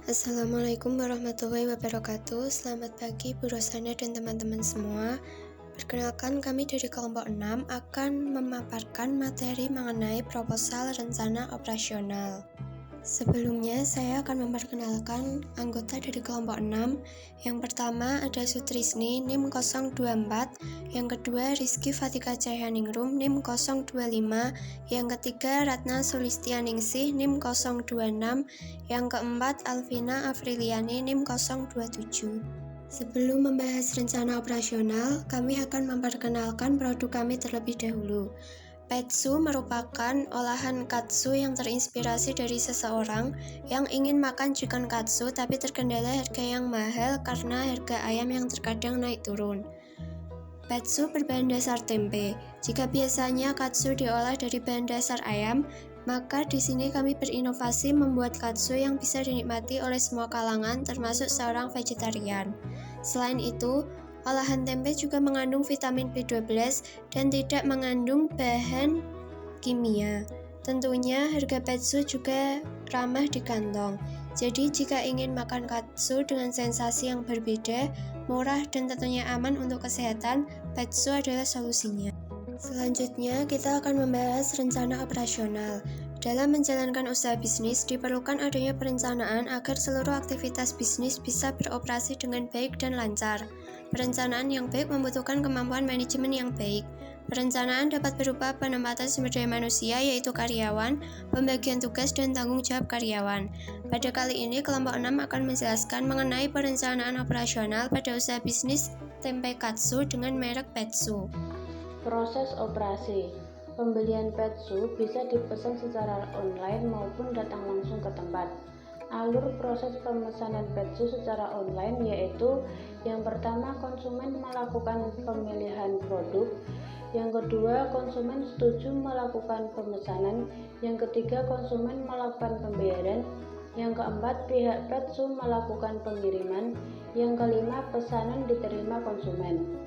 Assalamualaikum warahmatullahi wabarakatuh. Selamat pagi Bu Rosana dan teman-teman semua. Perkenalkan, kami dari kelompok 6 akan memaparkan materi mengenai proposal rencana operasional. Sebelumnya, saya akan memperkenalkan anggota dari kelompok 6. Yang pertama ada Sutrisni, NIM 024. Yang kedua Rizky Fatika Cahyaningrum, NIM 025. Yang ketiga Ratna Sulistianingsih, NIM 026. Yang keempat Alvina Afriliani, NIM 027. Sebelum membahas rencana operasional, kami akan memperkenalkan produk kami terlebih dahulu. Petsu merupakan olahan katsu yang terinspirasi dari seseorang yang ingin makan chicken katsu tapi terkendala harga yang mahal karena harga ayam yang terkadang naik turun. Petsu berbahan dasar tempe. Jika biasanya katsu diolah dari bahan dasar ayam, maka di sini kami berinovasi membuat katsu yang bisa dinikmati oleh semua kalangan termasuk seorang vegetarian. Selain itu, olahan tempe juga mengandung vitamin B12 dan tidak mengandung bahan kimia. Tentunya harga petsu juga ramah di kantong. Jadi jika ingin makan katsu dengan sensasi yang berbeda, murah dan tentunya aman untuk kesehatan, petsu adalah solusinya. Selanjutnya kita akan membahas rencana operasional. Dalam menjalankan usaha bisnis, diperlukan adanya perencanaan agar seluruh aktivitas bisnis bisa beroperasi dengan baik dan lancar. Perencanaan yang baik membutuhkan kemampuan manajemen yang baik. Perencanaan dapat berupa penempatan sumber daya manusia, yaitu karyawan, pembagian tugas, dan tanggung jawab karyawan. Pada kali ini, kelompok 6 akan menjelaskan mengenai perencanaan operasional pada usaha bisnis tempe katsu dengan merek Petsu. Proses operasi. Pembelian petsu bisa dipesan secara online maupun datang langsung ke tempat. Alur proses pemesanan petsu secara online yaitu: yang pertama, konsumen melakukan pemilihan produk. Yang kedua, konsumen setuju melakukan pemesanan. Yang ketiga, konsumen melakukan pembayaran. Yang keempat, pihak petsu melakukan pengiriman. Yang kelima, pesanan diterima konsumen.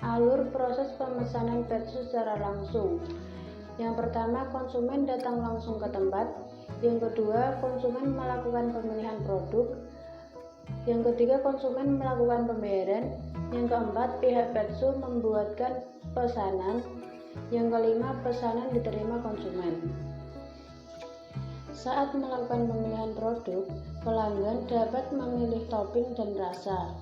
Alur proses pemesanan petsu secara langsung. Yang pertama, konsumen datang langsung ke tempat. Yang kedua, konsumen melakukan pemilihan produk. Yang ketiga, konsumen melakukan pembayaran. Yang keempat, pihak petsu membuatkan pesanan. Yang kelima, pesanan diterima konsumen. Saat melakukan pemilihan produk, pelanggan dapat memilih topping dan rasa.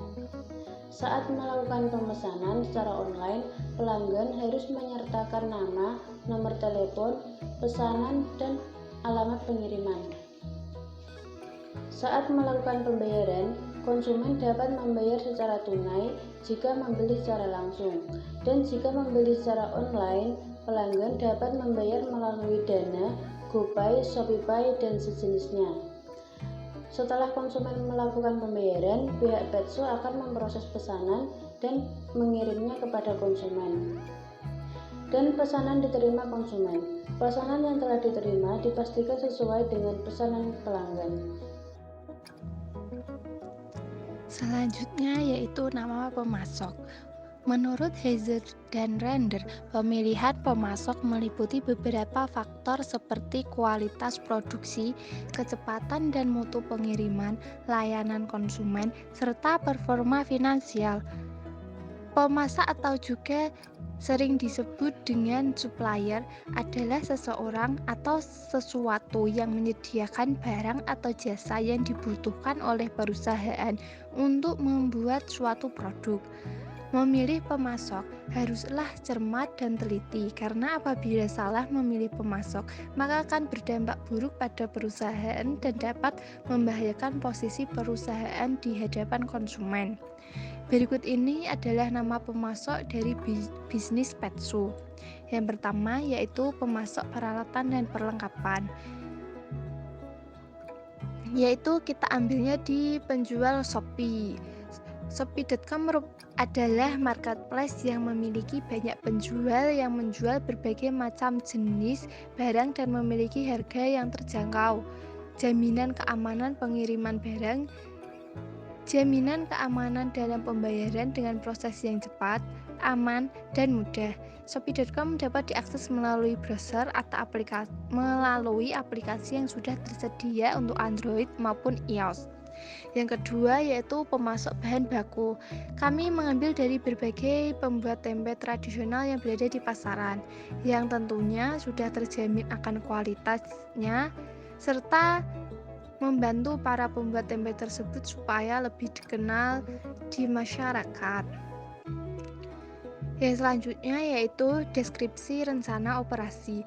Saat melakukan pemesanan secara online, pelanggan harus menyertakan nama, nomor telepon, pesanan, dan alamat pengiriman. Saat melakukan pembayaran, konsumen dapat membayar secara tunai jika membeli secara langsung, dan jika membeli secara online, pelanggan dapat membayar melalui Dana, GoPay, ShopeePay, dan sejenisnya. Setelah konsumen melakukan pembayaran, pihak petsu akan memproses pesanan dan mengirimnya kepada konsumen. Dan pesanan diterima konsumen. Pesanan yang telah diterima dipastikan sesuai dengan pesanan pelanggan. Selanjutnya yaitu nama pemasok. Menurut Heiser dan Render, pemilihan pemasok meliputi beberapa faktor seperti kualitas produksi, kecepatan dan mutu pengiriman, layanan konsumen, serta performa finansial. Pemasok atau juga sering disebut dengan supplier adalah seseorang atau sesuatu yang menyediakan barang atau jasa yang dibutuhkan oleh perusahaan untuk membuat suatu produk. Memilih pemasok haruslah cermat dan teliti, karena apabila salah memilih pemasok, maka akan berdampak buruk pada perusahaan dan dapat membahayakan posisi perusahaan di hadapan konsumen. Berikut ini adalah nama pemasok dari bisnis petsu. Yang pertama yaitu pemasok peralatan dan perlengkapan, yaitu kita ambilnya di penjual Shopee. Shopee.com adalah marketplace yang memiliki banyak penjual yang menjual berbagai macam jenis barang dan memiliki harga yang terjangkau. Jaminan keamanan pengiriman barang, jaminan keamanan dalam pembayaran dengan proses yang cepat, aman, dan mudah. Shopee.com dapat diakses melalui browser atau melalui aplikasi yang sudah tersedia untuk Android maupun iOS. Yang kedua yaitu pemasok bahan baku. Kami mengambil dari berbagai pembuat tempe tradisional yang berada di pasaran, yang tentunya sudah terjamin akan kualitasnya, serta membantu para pembuat tempe tersebut supaya lebih dikenal di masyarakat. Yang selanjutnya yaitu deskripsi rencana operasi.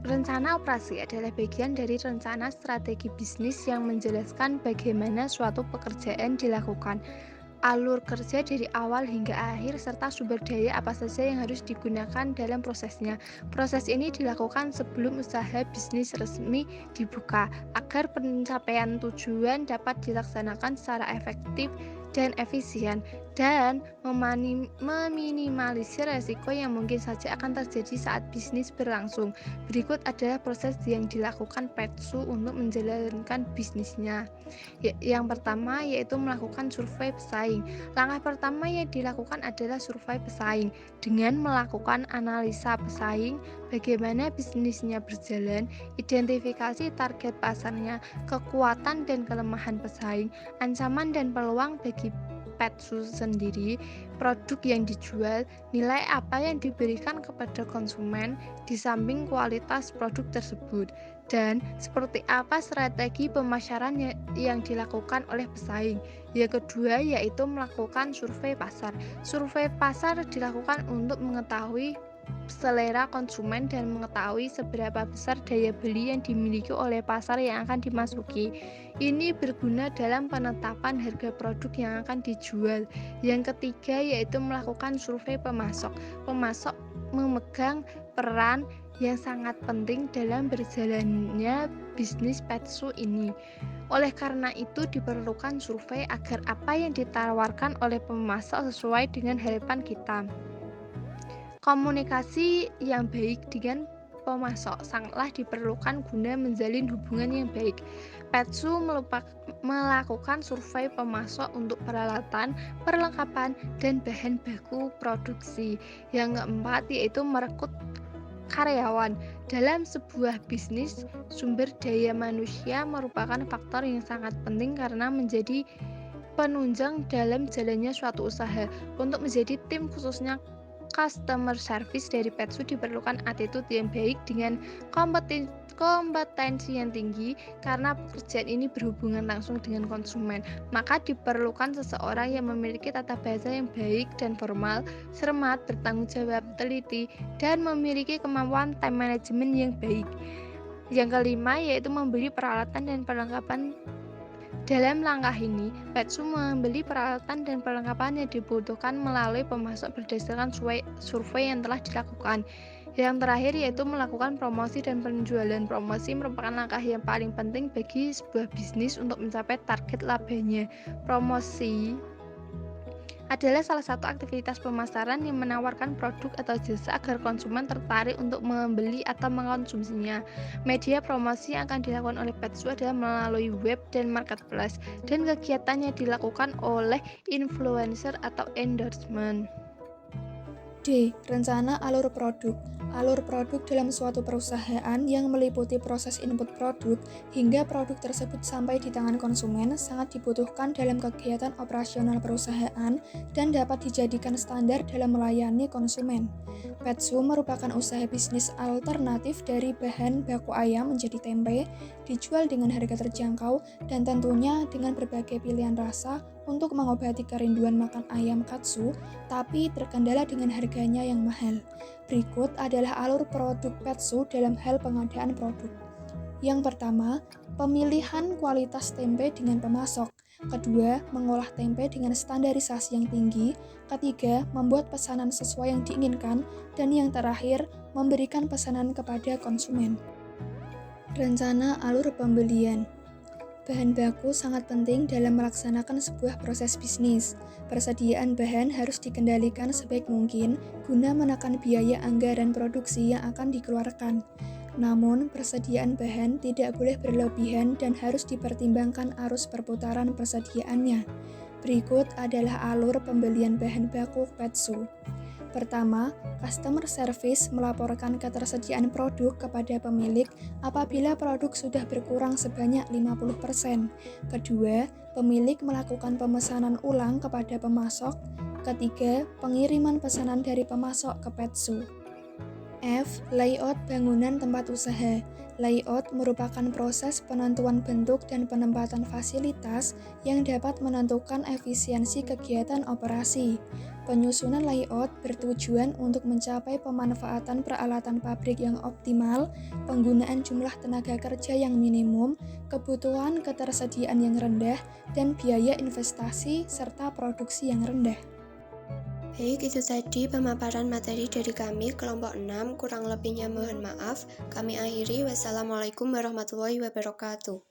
Rencana operasi adalah bagian dari rencana strategi bisnis yang menjelaskan bagaimana suatu pekerjaan dilakukan, alur kerja dari awal hingga akhir, serta sumber daya apa saja yang harus digunakan dalam prosesnya. Proses ini dilakukan sebelum usaha bisnis resmi dibuka, agar pencapaian tujuan dapat dilaksanakan secara efektif dan efisien, dan meminimalisir resiko yang mungkin saja akan terjadi saat bisnis berlangsung. Berikut adalah proses yang dilakukan Petsu untuk menjalankan bisnisnya. Yang pertama yaitu melakukan survei pesaing. Langkah pertama yang dilakukan adalah survei pesaing. Dengan melakukan analisa pesaing, bagaimana bisnisnya berjalan, identifikasi target pasarnya, kekuatan dan kelemahan pesaing, ancaman dan peluang bagi Petsu sendiri, produk yang dijual, nilai apa yang diberikan kepada konsumen, di samping kualitas produk tersebut, dan seperti apa strategi pemasaran yang dilakukan oleh pesaing. Yang kedua yaitu melakukan survei pasar. Survei pasar dilakukan untuk mengetahui selera konsumen dan mengetahui seberapa besar daya beli yang dimiliki oleh pasar yang akan dimasuki. Ini berguna dalam penetapan harga produk yang akan dijual. Yang ketiga yaitu melakukan survei pemasok. Pemasok memegang peran yang sangat penting dalam berjalannya bisnis Petsu ini. Oleh karena itu diperlukan survei agar apa yang ditawarkan oleh pemasok sesuai dengan harapan kita. Komunikasi yang baik dengan pemasok sangatlah diperlukan guna menjalin hubungan yang baik. Petsu melakukan survei pemasok untuk peralatan, perlengkapan, dan bahan baku produksi. Yang keempat yaitu merekrut karyawan. Dalam sebuah bisnis, sumber daya manusia merupakan faktor yang sangat penting karena menjadi penunjang dalam jalannya suatu usaha. Untuk menjadi tim khususnya customer service dari Petsu diperlukan attitude yang baik dengan kompetensi yang tinggi karena pekerjaan ini berhubungan langsung dengan konsumen. Maka diperlukan seseorang yang memiliki tata bahasa yang baik dan formal, cermat, bertanggung jawab, teliti, dan memiliki kemampuan time management yang baik. Yang kelima yaitu membeli peralatan dan perlengkapan. Dalam langkah ini, Petsu membeli peralatan dan perlengkapan yang dibutuhkan melalui pemasok berdasarkan survei yang telah dilakukan. Yang terakhir yaitu melakukan promosi dan penjualan. Promosi merupakan langkah yang paling penting bagi sebuah bisnis untuk mencapai target labanya. Promosi adalah salah satu aktivitas pemasaran yang menawarkan produk atau jasa agar konsumen tertarik untuk membeli atau mengkonsumsinya. Media promosi yang akan dilakukan oleh Petsu adalah melalui web dan marketplace, dan kegiatannya dilakukan oleh influencer atau endorsement. D. Rencana alur produk. Alur produk dalam suatu perusahaan yang meliputi proses input produk hingga produk tersebut sampai di tangan konsumen sangat dibutuhkan dalam kegiatan operasional perusahaan dan dapat dijadikan standar dalam melayani konsumen. Petsu merupakan usaha bisnis alternatif dari bahan baku ayam menjadi tempe, dijual dengan harga terjangkau dan tentunya dengan berbagai pilihan rasa untuk mengobati kerinduan makan ayam katsu, tapi terkendala dengan harganya yang mahal. Berikut adalah alur produk Petsu dalam hal pengadaan produk. Yang pertama, pemilihan kualitas tempe dengan pemasok. Kedua, mengolah tempe dengan standarisasi yang tinggi. Ketiga, membuat pesanan sesuai yang diinginkan. Dan yang terakhir, memberikan pesanan kepada konsumen. Rencana alur pembelian. Bahan baku sangat penting dalam melaksanakan sebuah proses bisnis. Persediaan bahan harus dikendalikan sebaik mungkin guna menekan biaya anggaran produksi yang akan dikeluarkan. Namun, persediaan bahan tidak boleh berlebihan dan harus dipertimbangkan arus perputaran persediaannya. Berikut adalah alur pembelian bahan baku Petsu. Pertama, customer service melaporkan ketersediaan produk kepada pemilik apabila produk sudah berkurang sebanyak 50%. Kedua, pemilik melakukan pemesanan ulang kepada pemasok. Ketiga, pengiriman pesanan dari pemasok ke Petsu. F. Layout bangunan tempat usaha. Layout merupakan proses penentuan bentuk dan penempatan fasilitas yang dapat menentukan efisiensi kegiatan operasi. Penyusunan layout bertujuan untuk mencapai pemanfaatan peralatan pabrik yang optimal, penggunaan jumlah tenaga kerja yang minimum, kebutuhan ketersediaan yang rendah, dan biaya investasi serta produksi yang rendah. Baik, itu tadi pemaparan materi dari kami kelompok 6, kurang lebihnya mohon maaf. Kami akhiri, wassalamualaikum warahmatullahi wabarakatuh.